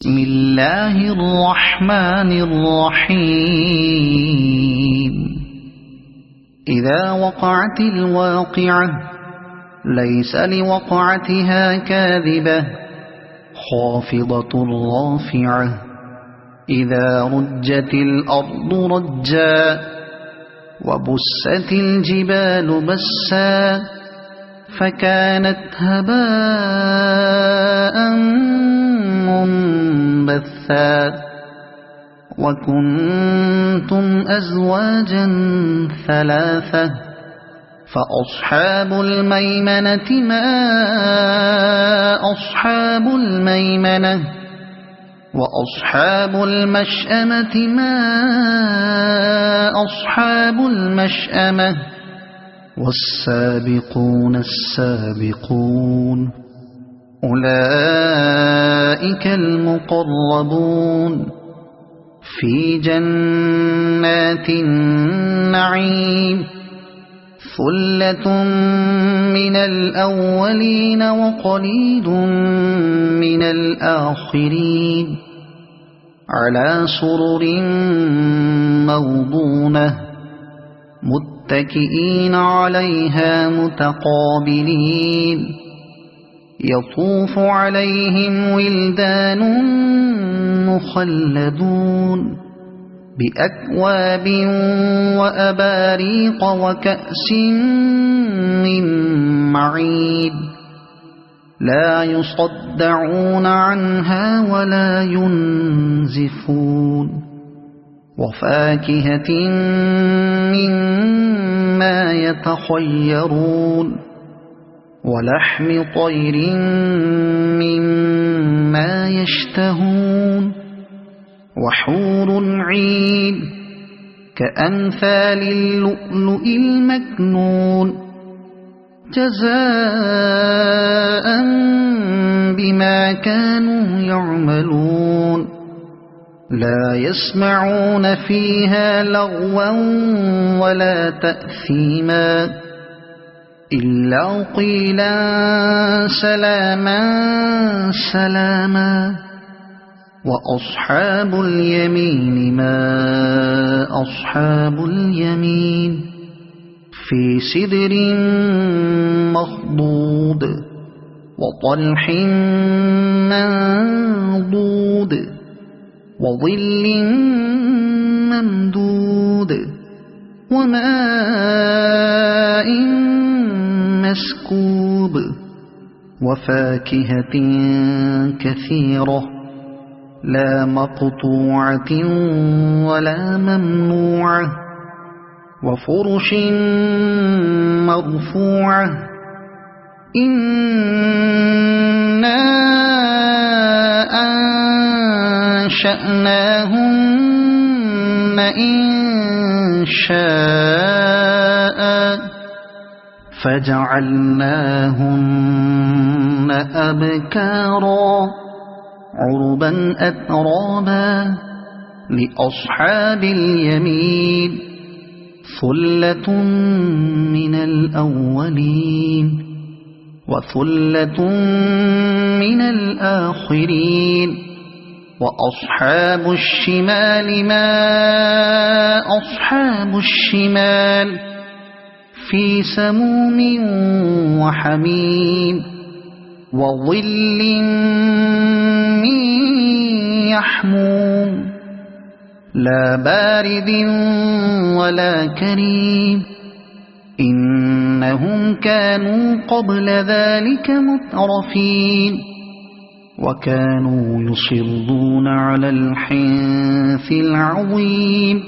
بسم الله الرحمن الرحيم. إذا وقعت الواقعة ليس لوقعتها كاذبة خافضة رافعة. إذا رجت الأرض رجا وبست الجبال بسا فكانت هباء منبثا وكنتم أزواجا ثلاثة فأصحاب الميمنة ما أصحاب الميمنة وأصحاب المشأمة ما أصحاب المشأمة والسابقون السابقون أولئك المقربون في جنات النعيم. ثلة من الأولين وقليل من الآخرين على سرر موضونة متكئين عليها متقابلين. يطوف عليهم ولدان مخلدون بأكواب وأباريق وكأس من معين لا يصدعون عنها ولا ينزفون. وفاكهة مما يتخيرون ولحم طير مما يشتهون وحور عين كأمثال اللؤلؤ المكنون جزاء بما كانوا يعملون. لا يسمعون فيها لغوا ولا تأثيما إلا قيلا سلاما سلاما. وأصحاب اليمين ما أصحاب اليمين في سدر مخضود وطلح منضود وظل ممدود وماء مسكوب وفاكهة كثيرة لا مقطوعة ولا ممنوعة وفرش مرفوعة. إنا أنشأناهن إنشاء فجعلناهن أبكارا عربا أترابا لأصحاب اليمين. ثلة من الأولين وثلة من الآخرين. وأصحاب الشمال ما أصحاب الشمال في سموم وحميم وظل من يحموم لا بارد ولا كريم. إنهم كانوا قبل ذلك مترفين وكانوا يصرون على الحنث العظيم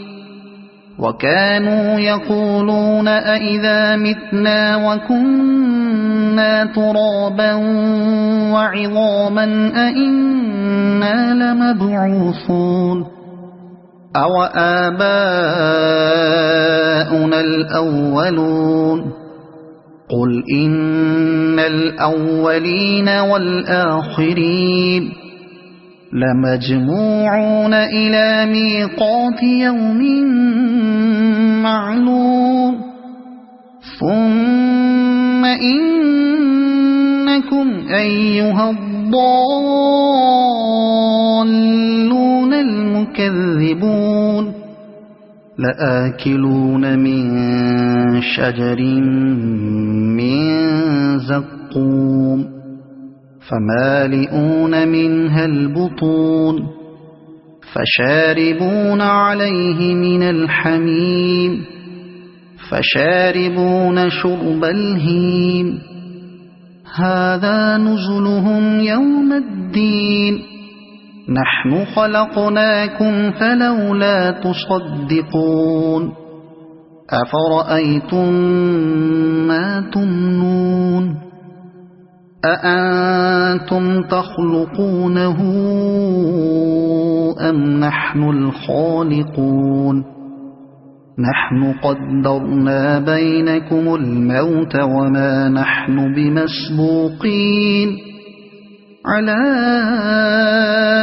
وكانوا يقولون أئذا متنا وكنا ترابا وعظاما أئنا لمبعوثون أو آباؤنا الأولون. قل إن الأولين والآخرين لمجموعون إلى ميقات يوم معلوم. ثم إنكم أيها الضالون تكذبون لآكلون من شجر من زقوم فمالئون منها البطون فشاربون عليه من الحميم فشاربون شرب الهيم هذا نزلهم يوم الدين نحن خلقناكم فلولا تصدقون أفرأيتم ما تمنون أأنتم تخلقونه أم نحن الخالقون نحن قدرنا بينكم الموت وما نحن بمسبوقين على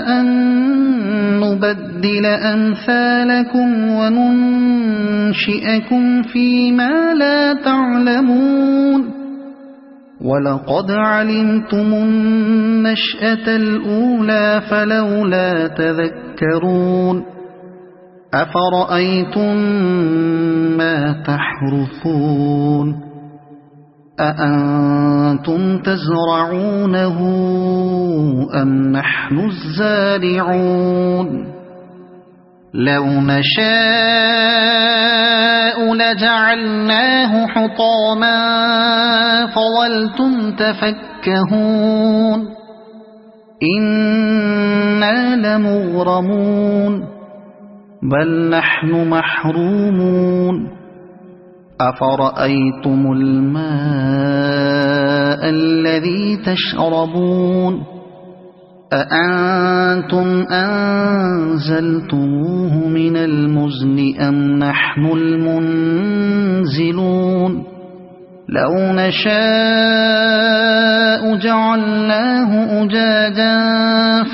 أن نبدل أمثالكم وننشئكم فيما لا تعلمون ولقد علمتم النشأة الأولى فلولا تذكرون أفرأيتم ما تحرثون أأنتم تزرعونه أم نحن الزارعون لو نشاء لجعلناه حطاما فظلتم تفكهون إنا لمغرمون بل نحن محرومون أفرأيتم الماء الذي تشربون أأنتم أنزلتموه من المزن أم نحن المنزلون لو نشاء جعلناه أجاجا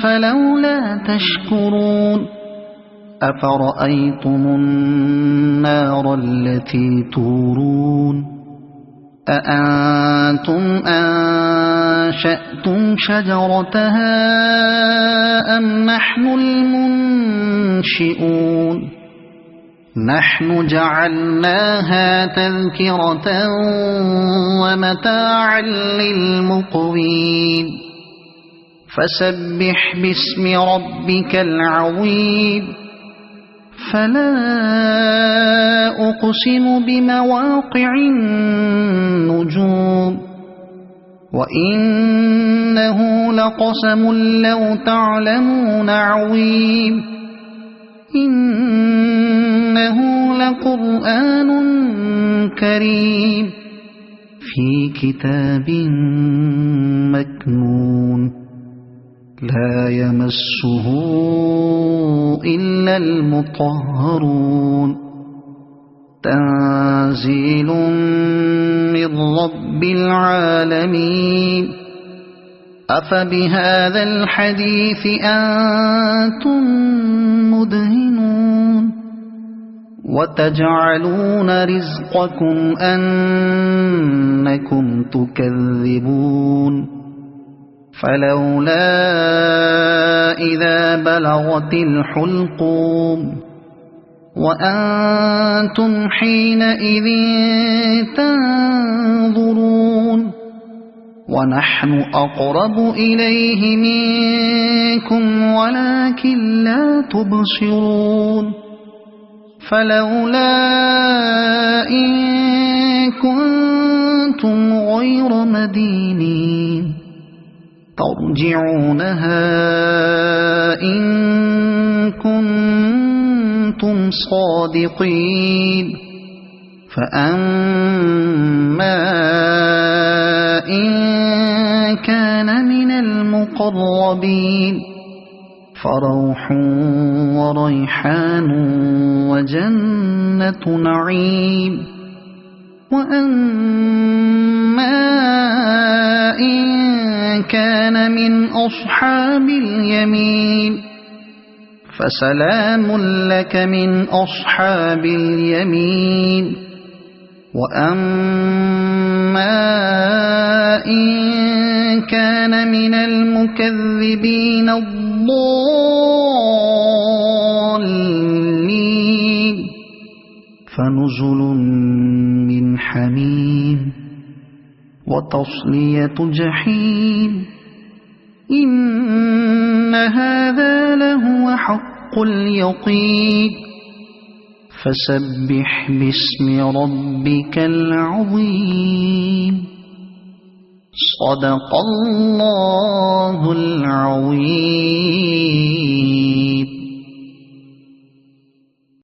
فلولا تشكرون أفرأيتم النار التي تورون أأنتم أنشأتم شجرتها أم نحن المنشئون نحن جعلناها تذكرة ومتاعا للمقوين فسبح باسم ربك العظيم فلا أقسم بمواقع النجوم وإنه لقسم لو تعلمون عظيم إنه لقرآن كريم في كتاب مكنون لا يمسه إلا المطهرون تنزيل من رب العالمين أفبهذا الحديث أنتم مدهنون وتجعلون رزقكم أنكم تكذبون فلولا إذا بلغت الحلقوم وأنتم حينئذ تنظرون ونحن أقرب إليه منكم ولكن لا تبصرون فلولا إن كنتم غير مدينين ترجعونها إن كنتم صادقين فأما إن كان من المقربين فروح وريحان وجنة نعيم وأما إن كان من أصحاب اليمين فسلام لك من أصحاب اليمين وأما إن كان من المكذبين الضالين فنزل من حميم وتصلية جحيم إن هذا لهو حق اليقين فسبح باسم ربك العظيم صدق الله العظيم.